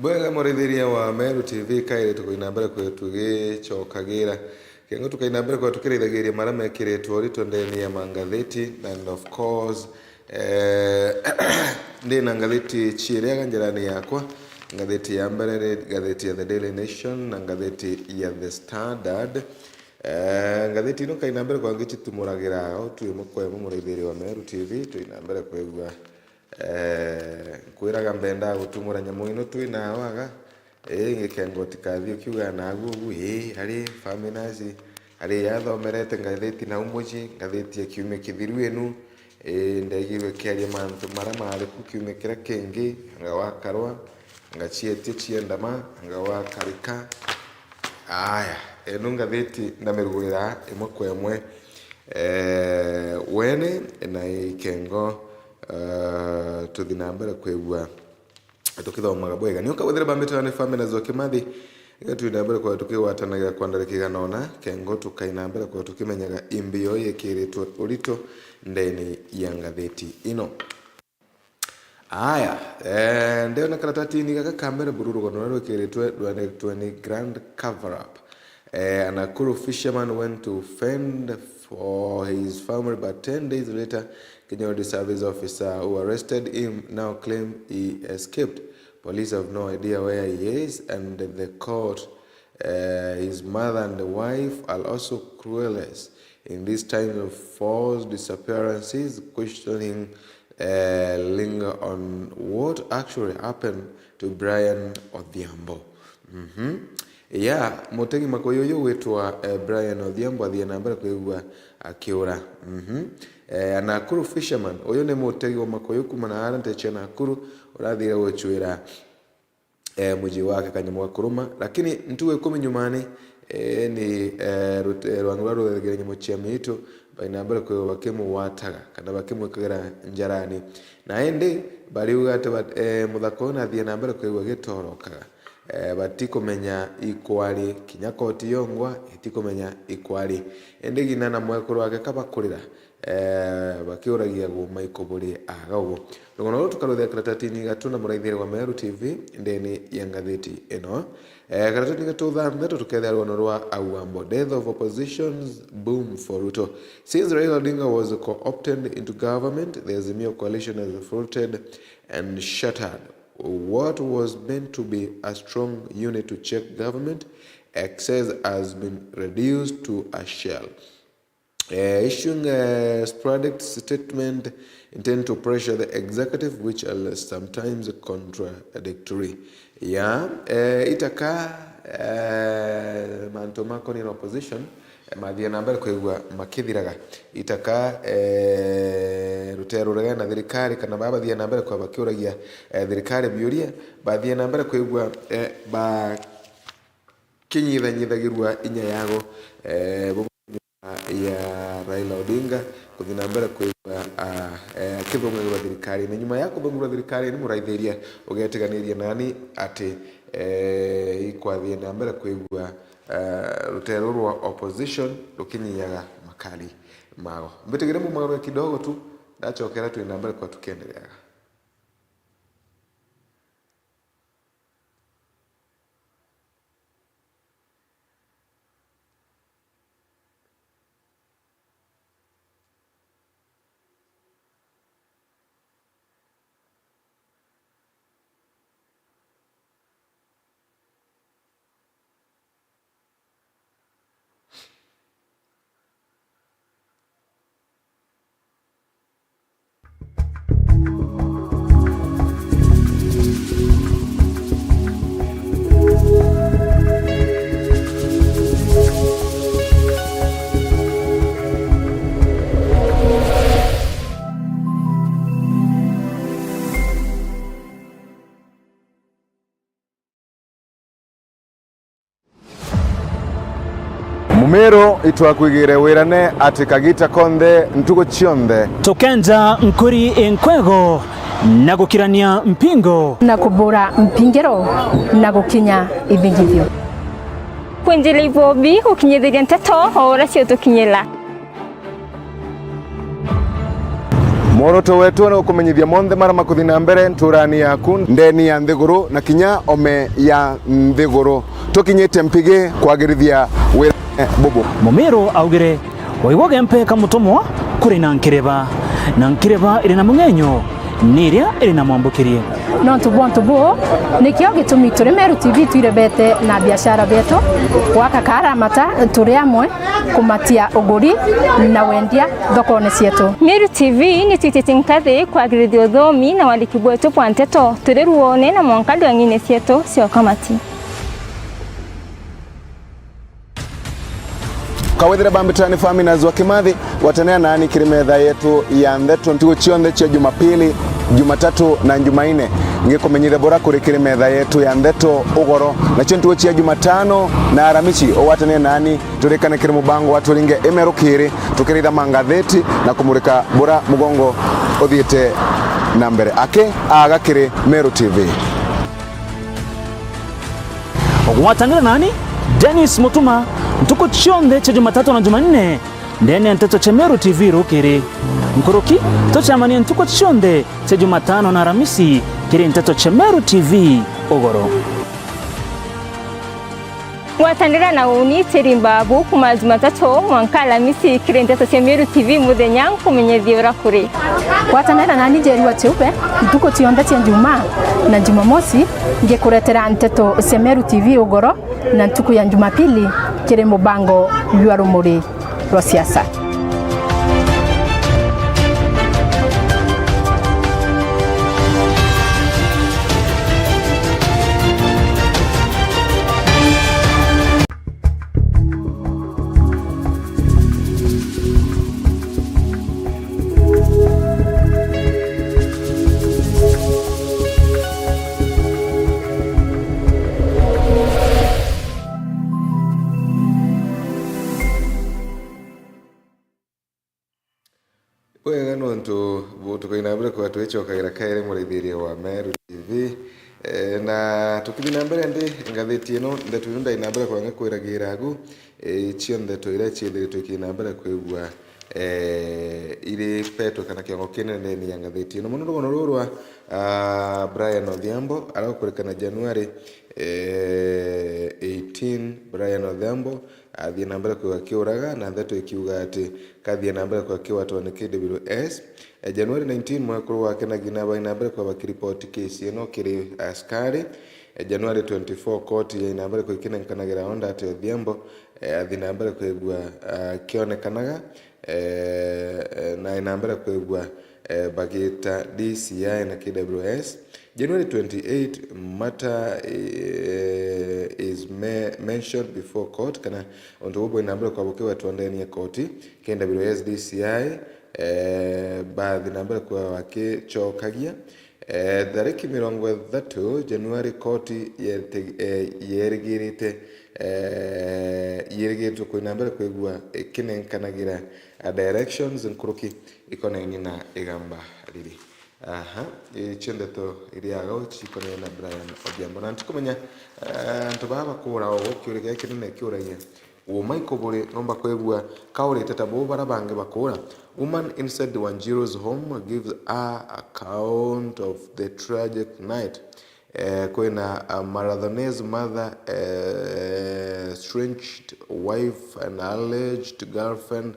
Bwega murithiria wa Meru TV kaire tukoinambere tugicokagira kengo tukainambere kwa tukirithagiria maria mekiritwo rito ndeni ya mangatheti and of course ndina ngatheti chiria njirani yakwa ngatheti ya mbere ngatheti ya The Daily Nation na ngatheti ya The Standard. Ngatheti ino kainambere kwa ngichitumuragira tuwe mukwe murithiria wa Meru TV tuinambere kwegwa kwiraga mbenda gutumura nyamu ino twina waga ngikengo tikathio kiuga na gugu ari feminazi ari yathomerete ngatheti na umuji ngatheti ya kiume kithiru enu ndegirwe kiaria mantu mara mari ku kiume kira kengi nga wakarwa nga chiete chiendama nga wakarika aya eno ngatheti na merugurira imwe kwa imwe wene na ikengo tuthinambere kwegwa tukithomaga bwega niuka wethera bambetana ne family zo kimathi gatwinambere kwa tukiwatanagira kwandarekiga nona kengo tukainambere kwa tukimenyaga imbio yekiritwo urito ndeni ya ngatheti ino aya ndio na karatati ni kaka kamera bururu gono rwekiritwe ni grand cover up. A Nakuru fisherman went to fend for his family, but 10 days later, Kenya Wildlife Service officer who arrested him now claim he escaped. Police have no idea where he is, and the court, his mother and the wife are also clueless in this time of forced disappearances, questioning linger on what actually happened to Brian Odhiambo. Mutegi makoyoyo wetwa Brian Odhiambo athie nambere kwigwa akiura. A Nakuru fisherman oyo ne mutegi wa makoyo kuma na arante cha Nakuru urathira gwechuira muji wake kanyamu kuruma, lakini ntuwe kumi nyumani ni rwangura ruthere nyamo chia miito bainambere kwe bakemu wataga kana bakemu kagera njarani na ende bari ugate muthakona athie nambere kwigwa gitorokaga batikomenya ikwari kinyakoti yongwa itikomenya ikwari endegina na mwekuru wake kabakurira bakiuragia guma ikoburi agawo ngono tukaruthia karatatini gatuna muraithire wa Meru TV ndeni ya ngatheti ino karatatini gatutha meto tukethia rwono rwa Awambo death of opposition's boom for Ruto. Since Raila Odinga was co-opted into government, the Azimio coalition has floated and shattered what was meant to be a strong unit to check government excess has been reduced to a shell. Issuing a sporadic statement intended to pressure the executive, which are sometimes contradictory. Itaka mantomako in opposition mathia nambere kwigwa makithiraga itaka ruteruraga na thirikari kana babathia nambere kwa bakiuragia thirikari biuria bathia nambere kwigwa ba kinyithanyithagirwa inya yago ya Raila Odinga kuthi nambere kwigwa kithongagirwa thirikari na nyuma yako bangurwa thirikari ni muraithiria ugetiganiria nani ati ikwathia nambere kwigwa rutero rwa opposition rukinyaga makali mao mbetegere mu magaro kidogo tu ndachokera tu nambere kwa tukiendelea. Mumero itwakwigire wirane ati kagita konde ntugo chionde tukenja nkuri enkwego na gukirania mpingo na kubura mpingero na gukinya ibingithio kwenjele ibobi ukinyethiria nteto ora cio tukinyela Moroto wetu na kumenyithia monthe mara makuthi na mbere nturani yaku ndeni ya nthiguru na kinya ome ya nthiguru tukinyite mpige kwagirithia wira bubu. Mumero augire waigwa gempe kamutomwa kuri na nkireba iri na mungenyo niria iri na mwambukirie no tubo nikio gitumi turi Meru TV tuirebete na biashara betu waka karamata turi amwe kumatia uguri na wendia thokone cietu. Meru TV ni twitete nkathi kwagirithia uthomi na wandiki bwetu bwa nteto turi ruone na mwankali wa ng'ine cietu cio kamati. Kawethire bambitani Faminas wa Kimathi watanea nani kirimetha yetu ya ntheto ntigo chionde cha Jumapili, Jumatatu na Jumaine ngikumenyithe bora kuri kirimetha yetu ya ntheto ugoro na cio ntigo cha Jumatano na Aramisi owatanea nani turikane kiri mubango waturinge emerukiri tukiritha mangatheti na kumurika bora mugongo uthiete na mbere ake agakiri Meru TV. Ogwatanira nani Dennis Mutuma ntuko chionde cha Jumatatu na Jumanne ndene ya nteto cha Meru TV rukiri mkuruki tochamani ntuko chionde cha Jumatano na Aramisi kiri nteto cha Meru TV ugoro. Watandira na uni terimbabu kuma Jumatatu mwanka Alamisi kiri nteto cha Meru TV muthenya kumenyithia urakuri. Watandira nani Njeri wa Cheupe ntuko chionde cha Juma na Jumamosi ngekuretera nteto cha Meru TV ugoro na ntuko ya Jumapili kiri mubango lwa rumuri rwa siasa. Wega nontu tukaina mbere kwa twechokagira kaire murithiria wa Meru TV na tukithi na mbere ndi ngatheti ino ndetu nda ina mbere kwa ngakwiragira agu cionthe toire chithiri tukina mbere kwigua iri peto kana kiongo kinene ni ngatheti ino muno rugono rurwa Brian Odhiambo arakurikana January 18 Brian Odhiambo athie na mbere kwa kiuraga na ndeto ikiuga ati kathie na mbere kwa kiwatwa ni KWS January 19 mwaka wake na ginaba ina mbere kwa bakiripoti kesi ino kiri askari January 24 court ya ina mbere kwa kinankanagira onda ati Odhiambo athie na mbere kwa igwa kionekanaga na ina mbere kwa igwa bagita DCI na KWS. January 28 matter is mentioned before court kana ondobo inambere kwa bokewa tuandeni ya koti KWS DCI baadhi nambere kwa wake chokagia dhariki mirongo 3 January koti yerigirite kwa inambere kwa igwa kinenkanagira directions nkuruki ikona inina igamba lili. Chendeto iriaga chikone na Brian Odhiambo na ntikumenya ntubaba kura o kiurege kinene kiuragia o Michael Bore nomba kwegua kaure tetabo barabange bakura. Woman inside Wanjiro's home gives a account of the tragic night. Kwena Marathonese mother, estranged wife and alleged girlfriend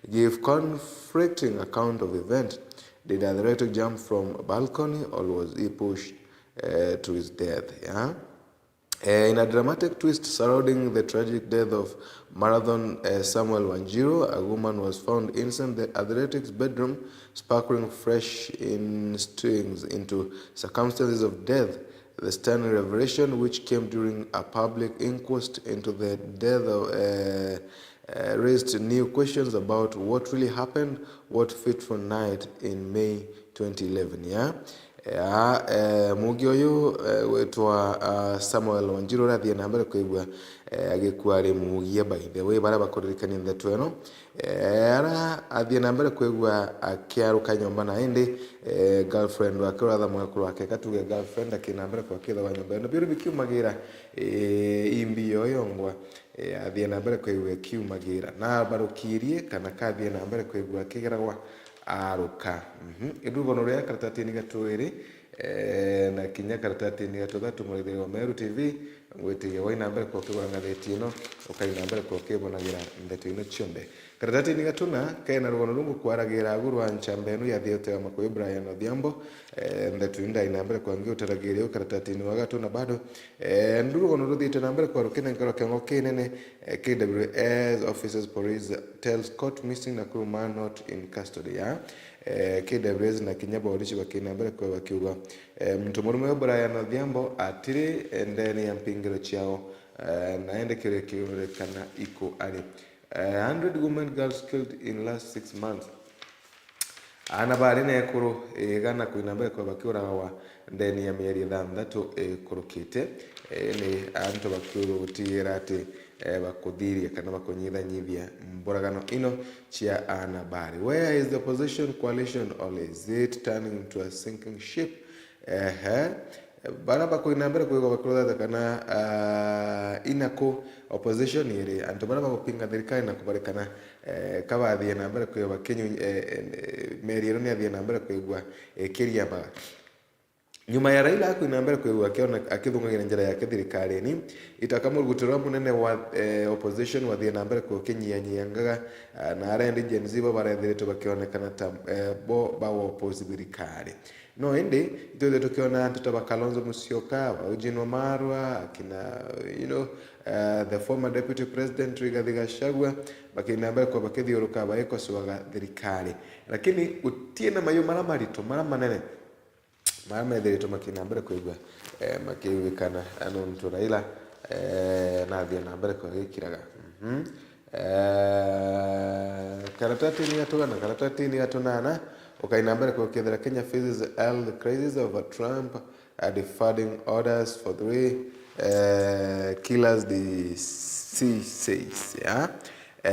give conflicting account of event. Did the director jump from a balcony or was he pushed to his death? Yeah. In a dramatic twist surrounding the tragic death of Marathon Samuel Wanjiro, a woman was found inside the athletics bedroom, sparkling fresh instincts into circumstances of death. The stunning revelation, which came during a public inquest into the death of raised new questions about what really happened, what fateful night in May 2011. Yeah. Mugi oyo wetwa Samuel Wanjiro rathie na mbere kwigwa agikua ri mugie by the way bara bakoririkania ndeto eno ara athie na mbere kwigwa akiaruka nyomba na indi girlfriend wake ratha mwekuru wake katuge girlfriend akina mbere kwa kitha wa nyomba eno biro bikiumagira imbi yoyongwa athie na mbere kwigwa kiumagira na barukirie kana kathie na mbere kwigwa kigeragwa aruka irugono ria karatathi-ini gatwiri na kinya karatathi-ini gatuthatu muraithiri wa Meru TV gwitigia waina mbere kwa kigura ngatheti ino ukaina mbere kwa kibonagira ndeto-ini cionthe karatathi-ini gatuna kena rugono rungu kwaragira agurwa nchambenu ya thiote wa Makuyu Brian Odhiambo ndeto-ini ndaina mbere kwa ngiutaragiria karatathi-ini wa gatuna bado ndurugono ruthite na mbere kwa rukine ngoro kengo kinene KWS officers police tells court missing Nakuru man not in custody ya KWS na kinya borichi bakina mbere kwa bakiuga mtu murume wa Brian Odhiambo atiri ndeni ya mpingiro chiao naende kirekana iko ali 100 women girls killed in last 6 months ana bari ne kuru gana kuina mbere kwa bakiura wa ndeni ya mieri 6 kurukite ni anto bakiura gutira ati bakuthiria kana bakunyithanyithia mboragano ino chia ana bari. Where is the opposition coalition, or is it turning into a sinking ship? Bara bakuina mbere kwa bakurutha kana inako opposition iri anto bara bakupinga thirikari na kubarekana kabathie na mbere kwa bakenyu meri ni athie na mbere kwa kiria ba nyuma ya Raila akuina mbere kwa akiona akithungagira njira yake thirikari-ini itakamurugutira munene wa opposition wathie na mbere kwa kinyianyiangaga na arendi Gen Z barethiritwo bakionekana ta bo bawo oppose thirikari no indi itothe tukiona tutaba Kalonzo Musyoka Eugene Wamalwa akina the former deputy president Rigathi Gachagua bakina mbere kwa bakithiuruka baikosuaga thirikari lakini utiena mayo mara marito mara manene mama thirito makina mbere kuigwa makiwikana ano mtu Raila na thia na mbere kwa gikiraga karatathi-ini gatunana ukaina mbere kwa kithira Kenya faces the crisis of Trump defunding orders for 3 killers the C says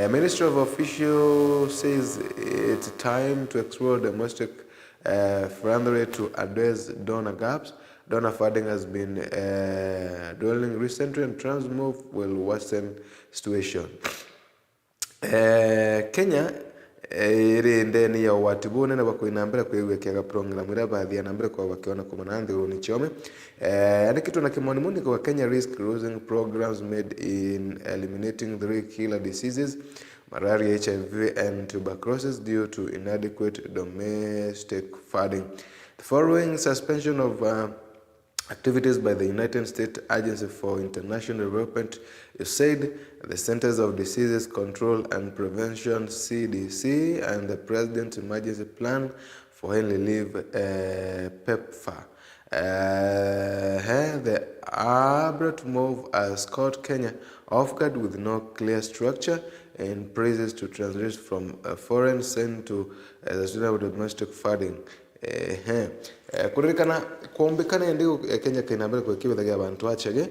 Ministry of Official says it's time to explore domestic philanthropy to address donor gaps. Donor funding has been dwindling recently, and Trump's move will worsen situation. Kenya iri ndeni ya watibu nene bakuina mbere kwiwekiaga program ira bathia na mbere kwa bakiona kumana nthiguru ni chiome ani kitu na kimoni kwa Kenya risk losing programs made in eliminating 3 killer diseases malaria, HIV and tuberculosis due to inadequate domestic funding. The following suspension of activities by the United States Agency for International Development said the Centers of Diseases Control and Prevention CDC and the President's Emergency Plan for Health Relief PEPFAR. The abrupt move has caught Kenya off guard with no clear structure and praises to translate from foreign sent to sustainable domestic funding. Kuririkana kuombekana ndio Kenya kaina mbere kwa kibethagia abantu achege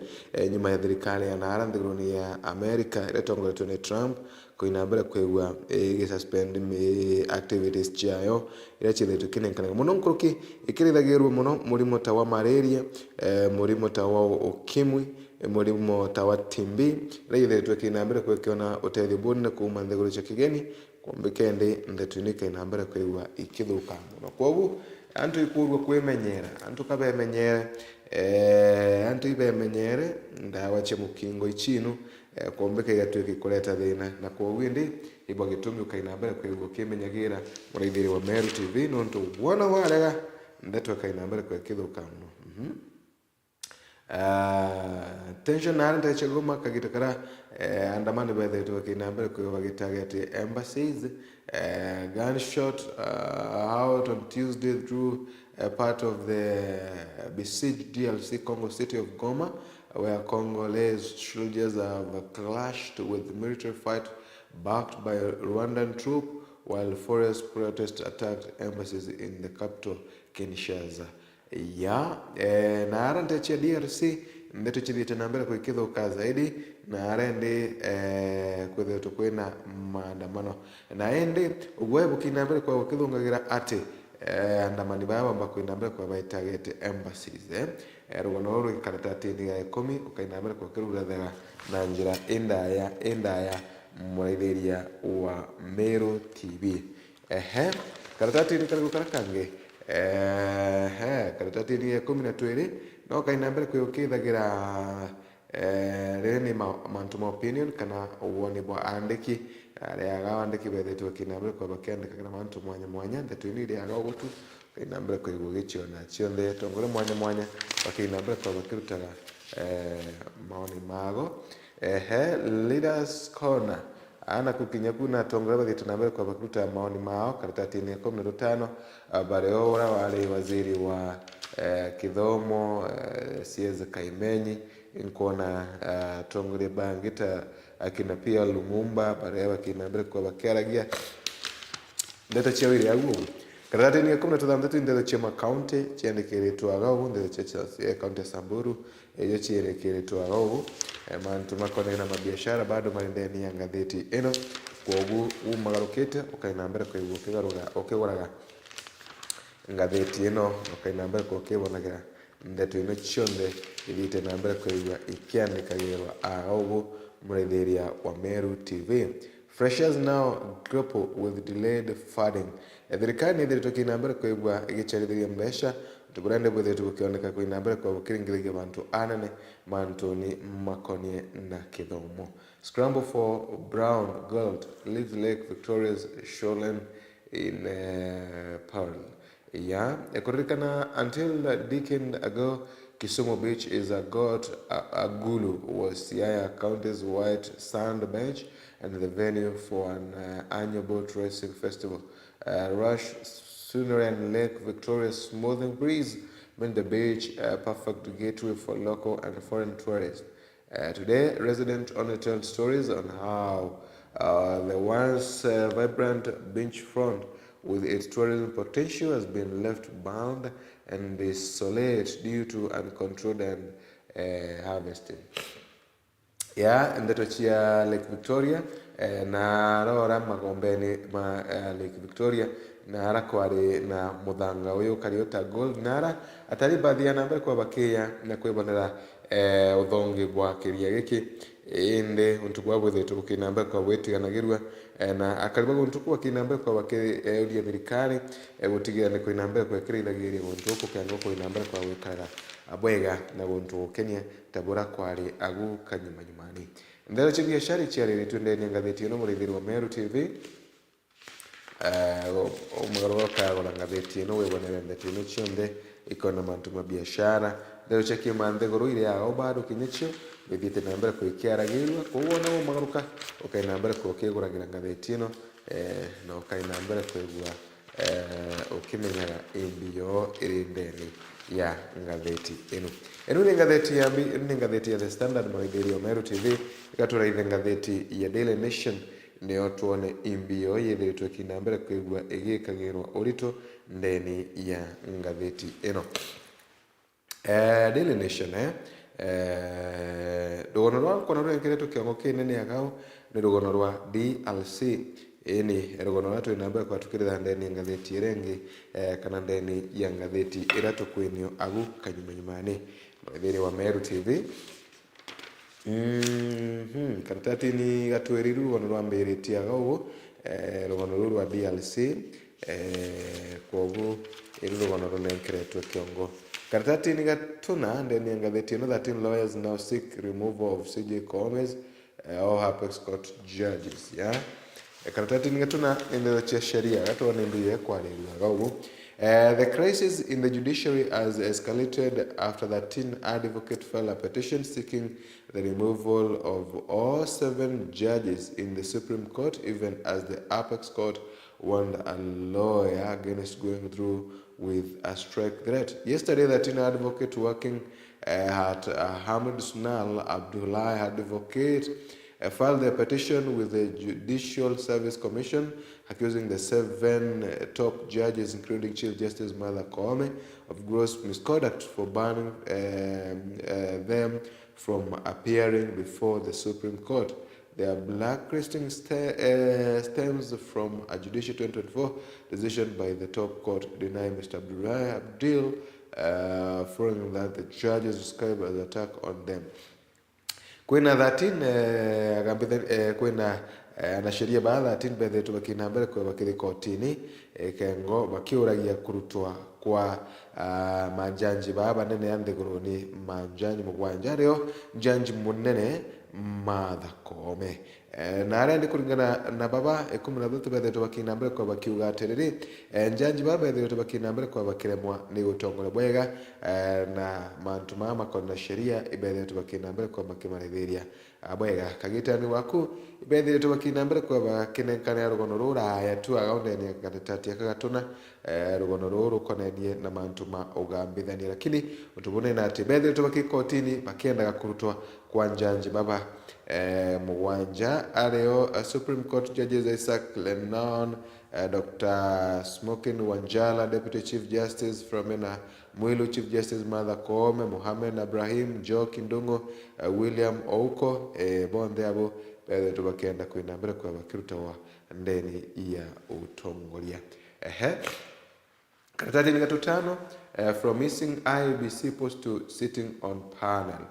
nyuma ya thirikari ya nara nthiguruni ya America iretongoretwo ni Trump kuina mbere kwegwa suspend activities ciayo ira chithetwo kinenkana muno nkuruki ikirithagirwo muno murimo ta wa malaria murimo ta wa ukimwi murimo ta wa TB ira kina mbere kwekiona utethio bone kuma nthiguru cia kigeni kuombekende ndetu-ini kaina mbere kwegwa ikithuka muno kwogu antu ikurwa kwimenyera antu kabemenyere antu ibemenyere ndawa cia mukingo ichinu kuombeka igatuika ikureta thina na kwogu ndi ibo gitumi ukaina mbere kwegwa kimenyagira muraithiri wa Meru TV nontu wona warega ndetu kaina mbere kwa kithuka muno tension na nta chagoma kagitakara andamani bethe kaina mbere kwa bagitaga ati embassies gunshot out on Tuesday through a part of the besieged DRC Congo city of Goma, where Congolese soldiers have clashed with military fight backed by Rwandan troops, while forest protests attacked embassies in the capital Kinshasa. Na arante cha DRC ndeto chithite na mbere kwikithuka zaidi na arende kwithito kwina maandamano na ende ugwe bukina mbere kwa kwithungagira ati andamani baba bakwina mbere kwa baitagete embassies rugono ru karatathi-ini ya 10 ukaina mbere kwa kirurathega na njira endaya muraithiria wa Meru TV Karatati-inĩ karĩgũ karakange karatati-inĩ ya 12 no kaina mbere kwĩũkĩthagĩra rĩrĩ nĩ mantu ma opinion kana uwoni bwa andĩki arĩa andĩki bethetwo kina mbere kwa bakĩandĩkagira mantu mwanya mwanya ndeto-inĩ iria gũtu kaina mbere kwĩgwo gĩciona ciothe tongore mwanya mwanya bakĩina mbere kwa bakĩrutaga maoni mago Leaders Corner ana kukinya kuna tongore bathiĩte na mbere kwa bakĩruta maoni mao karatati-inĩ ya 15 Bareora wale waziri wa kithomo Sieza Kaimenyi nkona tongore bangita akina pia Lumumba barewa kina mbere kwa bakĩaragia ndeto cia wĩra yaguo karatati-inĩ ya 16 ndeto cia county ciandĩkĩrĩtwo ũguo ndeto cia county ya Samburu iyo ciandĩkĩrĩtwo ũguo mantu makone na mabiashara bado marendeni ya ngathĩti ĩno kwoguo umagarũkĩte ukaina mbere kwĩgwo ũkĩgũraga ngathĩti ĩno ukaina mbere kwa ũkĩbonagira ndeto ĩno ciothe ithiĩte na mbere kwĩgwa ikiandĩkagĩrwo ũguo mũraitheria wa Meru TV. Freshers now grapple with delayed funding. Thirikari nĩ ĩthĩrĩtwo kĩna mbere kwĩgwa ĩgĩcarithĩria mbeca tukurende bwethetwo gũkĩoneka kwĩna mbere kwa gũkĩringĩrĩria bantu anene mantuni makonie na kithomo. Scramble for brown gold leaves Lake Victoria's shoreline in peril. Kuririkana until a decade ago Kisumu Beach is a god. Agulu was Siaya County's white sand beach and the venue for an annual boat racing festival. Rush Sunerian Lake Victoria's smoothing breeze made the beach a perfect gateway for local and foreign tourists. Today, residents only tell stories on how the once vibrant beachfront with its tourism potential has been left bound and desolate due to uncontrolled and harvesting. Ndeto cia Lake Victoria na rora magombeni ma Lake Victoria na arakwari na muthanga uyu kariota gold nara atari bathia na mbere kwa bakia na kwibonera uthongi bwa kiria giki inde untu bwa bwethetwo gukina mbere kwa gwitiganagirwa na akariba untu kwa kina mbere kwa bakiria thirikari gutigira ni kwina mbere kwa kirithagiria untu kukengo kwina mbere kwa gwikara abwega na untu kenya tabura kwari agu kanyuma nyumani ndero cia biashara ciarĩrĩ twendeni ngathĩti ĩno mũraitheria wa Meru TV umugaruka agora ngathĩti ĩno wibonere ndeto ĩno ciothe ikona mantu ma biashara ndero cia kĩmanthe goro ile yao bado kinyacio bithiĩte na mbere kwĩkĩaragĩrwa koguo na umugaruka ukaina mbere kwa ũkĩgũragĩra ngathĩti ĩno na ukaina mbere kwĩgua ukimenyaga mbio ĩrĩ ndeni ya ngathĩti ĩno. Ĩno nĩ ngathĩti ya The Standard mũraitheria wa Meru TV ikatũraithe ngathĩti ya Daily Nation nĩyo tuone imbio yethĩtwo kina mbere kwĩgua ĩgĩkagĩrwo ũritũ ndeni ya ngathĩti ĩno. Daily Nation rũgano rwa kona rũrengeretwo kĩongo kĩnene agao nĩ rũgano rwa DLC ini rũgano rwa twĩna mbere kwa tukĩrĩtha ndeni ngathĩti ĩrengĩ kana ndeni ya ngathĩti ĩratũkwĩnio agu kanyumanyumani mũraitheria wa Meru TV. Karatati-inĩ gatwĩrĩru rũgano rwa mbĩrĩtiaga ũguo rũgano rũu rwa DLC kwoguo ĩrĩ rũgano rũnengeretwo kĩongo. Karatati-inĩ gatũna ndeni ya ngathĩti ĩno 13 lawyers now seek removal of CJ Komes all Apex Court judges. Karatati-inĩ gatũna ndeto cia sheria gatũna ndio kwarĩrĩaga ũguo. The crisis in the judiciary has escalated after 13 advocates filed a petition seeking the removal of all 7 judges in the Supreme Court, even as the Apex Court warned a lawyer against going through with a strike threat. Yesterday, 13 advocates working at Hamid Sunal Abdullah Advocate filed a petition with the Judicial Service Commission accusing the 7 top judges, including Chief Justice Martha Koome, of gross misconduct for banning them from appearing before the Supreme Court. Their blacklisting stems from a judicial 2024 decision by the top court denying Mr. Abdullah Abdil following that the judges described as an attack on them. Kwina 13 kwina anasheria baadha tin bethe bakina mbere kwa bakiri kotini kengo bakiuragia kurutwa kwa manjanji baba nene yande goroni manjanji mugwanja reo janji munene Martha Koome na arende kuringana na baba 13 bethe bakina mbere kwa bakiuga aterere njanji baba bethe bakina mbere kwa bakiremwa ni utongole bwega na mantu mama kona sheria ibethe bakina mbere kwa bakimaretheria abwega kagitani waku ibethe bakina mbere kwa bakinenkana rugono rura ya tu agaunde ni gatati akagatuna rugono ruru konenie na mantu ma ugambithania lakini utubone na ati bethe bakikotini bakienda kurutwa kwa njanji baba mugwanja areo Supreme Court Judges Isaac Lennon, Dr. Smokin Wanjala, Deputy Chief Justice Philomena Mwilu, Chief Justice Martha Koome, Mohamed Ibrahim, Joe Kindungo, William Ouko, bonde abo tubakienda kwenda mbere kwa bakiruta wa ndeni ya utongolia. Karatati ni gatutano from missing IEBC post to sitting on panel.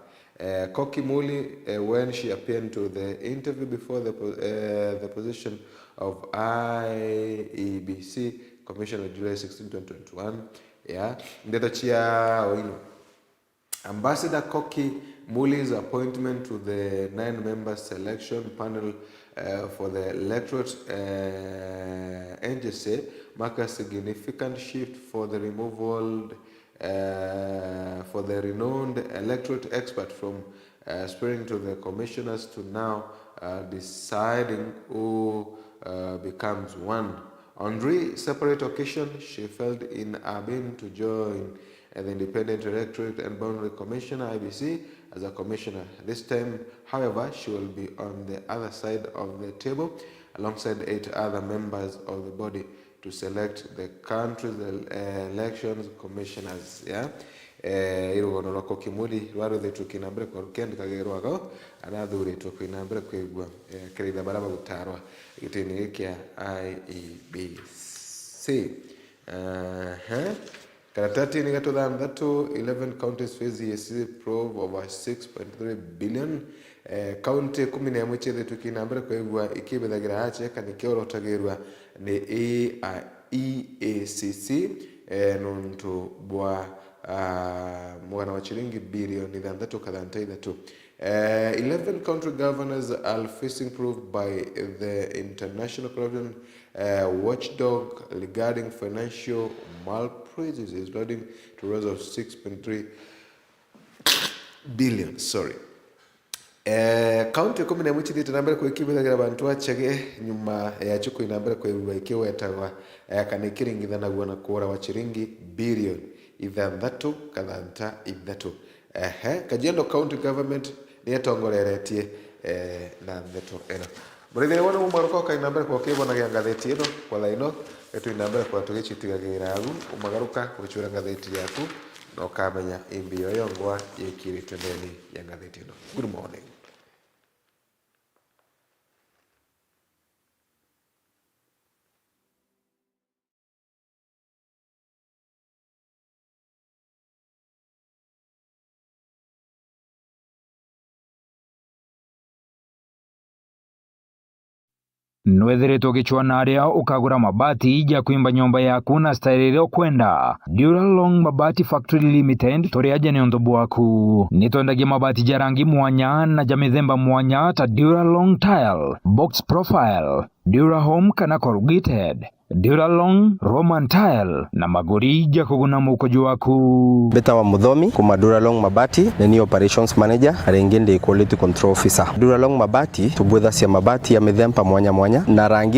Koki Muli, when she appeared to the interview before the position of IEBC Commissioner July 16, 2021, Ambassador Koki Muli's appointment to the 9-member selection panel for the electorate NGC marks a significant shift for the removal for the renowned electorate expert from aspiring to the commissioners to now deciding who becomes one. On three separate occasions, she felt in a bid to join the Independent Electorate and Boundary Commissioner IBC as a commissioner. This time, however, she will be on the other side of the table alongside 8 other members of the body to select the country's elections commissioners. Irugono rako Kimuli rwaro thetu kinambere kwa rukendi kagerwago anathuri tu kinambere kwigwa kirida baraba gutarwa gitini kia IEBC. Karatati ni gato dhatu 11 counties face EAC probe over 6.3 billion. County 10 mwicheze tukinambere kwigwa ikibethagira hache kanikero tagerwa ni EACC nuntu bwa mwana wa chiringi bilioni 6.3. 11 country governors are facing probe by the International Corruption Watchdog regarding financial malpractices leading to a loss of 6.3 billion. County 10 mwichidi tunambere kwa ikibethagira bantu achege nyuma ya chuko inambere kwa ikiwa yatagwa kanikirigithana guona kura wa chiringi bilioni 6.3. Kajiado County Government ni yatongoreretie na ndeto eno. Murithire wona umaruko kainambere kwa kibona gya ngatheti eno kwa thaino etu inambere kwa tugicitigagira agu umagaruka guchura ngatheti yaku no kamenya imbio yongwa yikirite ndeni ya ngatheti eno. Good morning. Nwethiritwo gichwana aria ukagura mabati ija kuimba nyomba yaku na style iria ukwenda. Duralong Mabati Factory Limited turi aja ni ondobu waku. Nitwendagia mabati ja rangi mwanya na ja mithemba mwanya ta Duralong Tile, Box Profile, Durahome kana corrugated, Duralong Roman Tile na magori ja kuguna mukojo waku. Beta wa Muthomi kuma Duralong Mabati ni operations manager arengende quality control officer. Duralong Mabati tubwetha cia mabati ya mithemba mwanya mwanya na rangi